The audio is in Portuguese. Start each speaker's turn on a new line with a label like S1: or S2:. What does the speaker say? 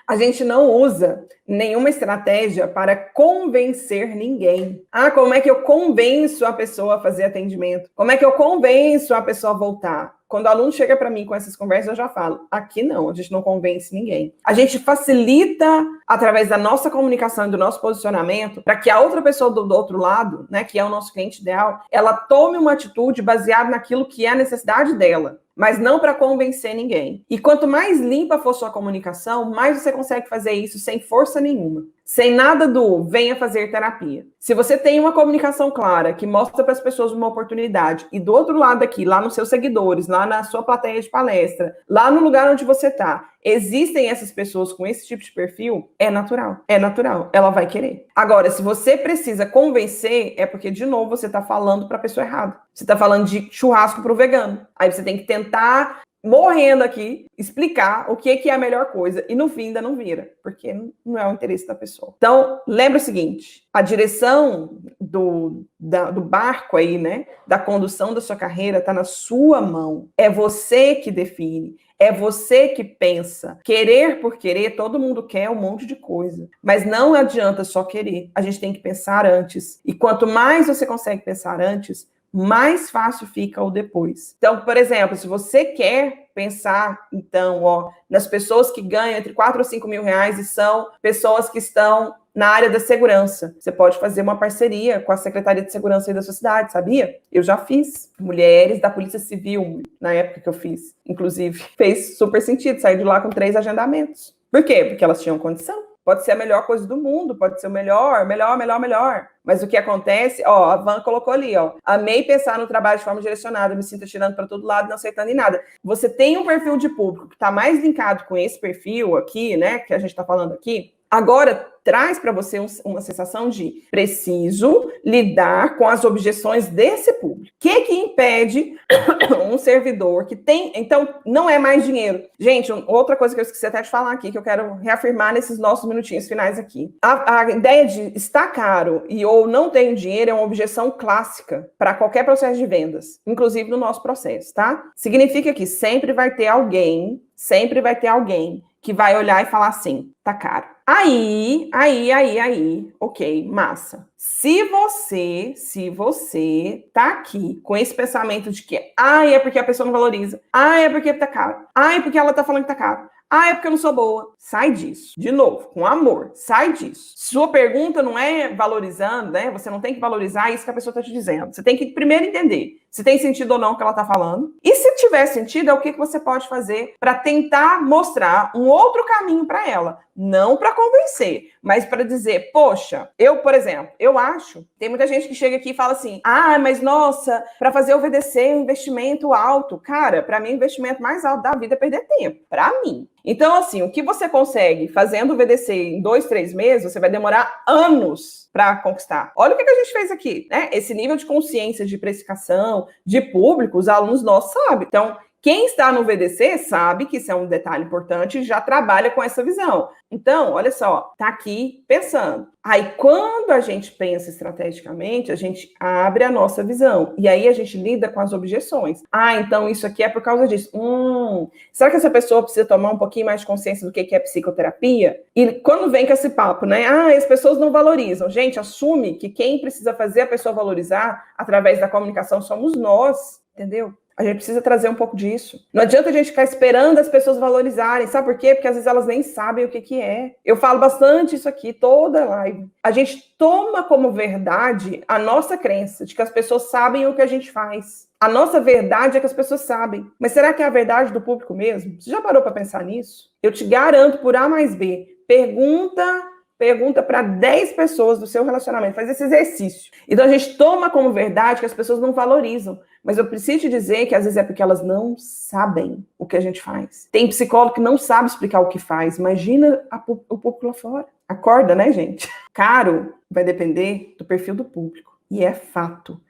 S1: A gente não usa nenhuma estratégia para convencer ninguém. Ah, como é que eu convenço a pessoa a fazer atendimento? Como é que eu convenço a pessoa a voltar? Quando o aluno chega para mim com essas conversas, eu já falo, aqui não, a gente não convence ninguém. A gente facilita, através da nossa comunicação e do nosso posicionamento, para que a outra pessoa do outro lado, né, que é o nosso cliente ideal, ela tome uma atitude baseada naquilo que é a necessidade dela, mas não para convencer ninguém. E quanto mais limpa for sua comunicação, mais você consegue fazer isso sem força nenhuma. Sem nada do venha fazer terapia. Se você tem uma comunicação clara, que mostra para as pessoas uma oportunidade, e do outro lado aqui, lá nos seus seguidores, lá na sua plateia de palestra, lá no lugar onde você está, existem essas pessoas com esse tipo de perfil, é natural. É natural. Ela vai querer. Agora, se você precisa convencer, é porque, de novo, você está falando para a pessoa errada. Você está falando de churrasco para o vegano. Aí você tem que tentar, morrendo aqui, explicar o que é a melhor coisa. E no fim ainda não vira, porque não é o interesse da pessoa. Então, lembra o seguinte, a direção do barco aí, né, da condução da sua carreira está na sua mão. É você que define. É você que pensa. Querer por querer, todo mundo quer um monte de coisa. Mas não adianta só querer. A gente tem que pensar antes. E quanto mais você consegue pensar antes, mais fácil fica o depois. Então, por exemplo, se você quer pensar, então, nas pessoas que ganham entre 4 ou 5 mil reais e são pessoas que estão na área da segurança, você pode fazer uma parceria com a Secretaria de Segurança aí da sua cidade, sabia? Eu já fiz. Mulheres da Polícia Civil, na época que eu fiz, inclusive, fez super sentido sair de lá com 3 agendamentos. Por quê? Porque elas tinham condição. Pode ser a melhor coisa do mundo, pode ser o melhor. Mas o que acontece, a Van colocou ali, amei pensar no trabalho de forma direcionada, me sinto tirando para todo lado, não aceitando em nada. Você tem um perfil de público que está mais linkado com esse perfil aqui, né, que a gente está falando aqui, agora traz para você uma sensação de preciso lidar com as objeções desse público. O que impede um servidor que tem... Então, não é mais dinheiro. Gente, outra coisa que eu esqueci até de falar aqui, que eu quero reafirmar nesses nossos minutinhos finais aqui. A ideia de está caro e ou não tenho dinheiro é uma objeção clássica para qualquer processo de vendas, inclusive no nosso processo, tá? Significa que sempre vai ter alguém que vai olhar e falar assim, tá caro. Aí, ok, massa. Se você tá aqui com esse pensamento de que, é porque a pessoa não valoriza, é porque tá caro, é porque ela tá falando que tá caro, é porque eu não sou boa. Sai disso. De novo, com amor, sai disso. Sua pergunta não é valorizando, né? Você não tem que valorizar isso que a pessoa está te dizendo. Você tem que primeiro entender se tem sentido ou não o que ela está falando. E se tiver sentido, é o que você pode fazer para tentar mostrar um outro caminho para ela. Não para convencer, mas para dizer, poxa, por exemplo, eu acho, tem muita gente que chega aqui e fala assim, mas nossa, para fazer o VDC é um investimento alto. Cara, para mim o investimento mais alto da vida é perder tempo. Para mim. Então, assim, o que você consegue fazendo o VDC em 2, 3 meses, você vai demorar anos para conquistar. Olha o que a gente fez aqui, né? Esse nível de consciência de precificação, de público, os alunos nossos sabem. Então, quem está no VDC sabe que isso é um detalhe importante e já trabalha com essa visão. Então, olha só, tá aqui pensando. Aí, quando a gente pensa estrategicamente, a gente abre a nossa visão. E aí a gente lida com as objeções. Então isso aqui é por causa disso. Será que essa pessoa precisa tomar um pouquinho mais de consciência do que é psicoterapia? E quando vem com esse papo, né? As pessoas não valorizam. Gente, assume que quem precisa fazer a pessoa valorizar através da comunicação somos nós, entendeu? A gente precisa trazer um pouco disso. Não adianta a gente ficar esperando as pessoas valorizarem. Sabe por quê? Porque às vezes elas nem sabem o que é. Eu falo bastante isso aqui, toda live. A gente toma como verdade a nossa crença de que as pessoas sabem o que a gente faz. A nossa verdade é que as pessoas sabem. Mas será que é a verdade do público mesmo? Você já parou para pensar nisso? Eu te garanto, por A mais B, pergunta para 10 pessoas do seu relacionamento, faz esse exercício. Então a gente toma como verdade que as pessoas não valorizam. Mas eu preciso te dizer que às vezes é porque elas não sabem o que a gente faz. Tem psicólogo que não sabe explicar o que faz. Imagina o público lá fora. Acorda, né, gente? Caro vai depender do perfil do público. E é fato.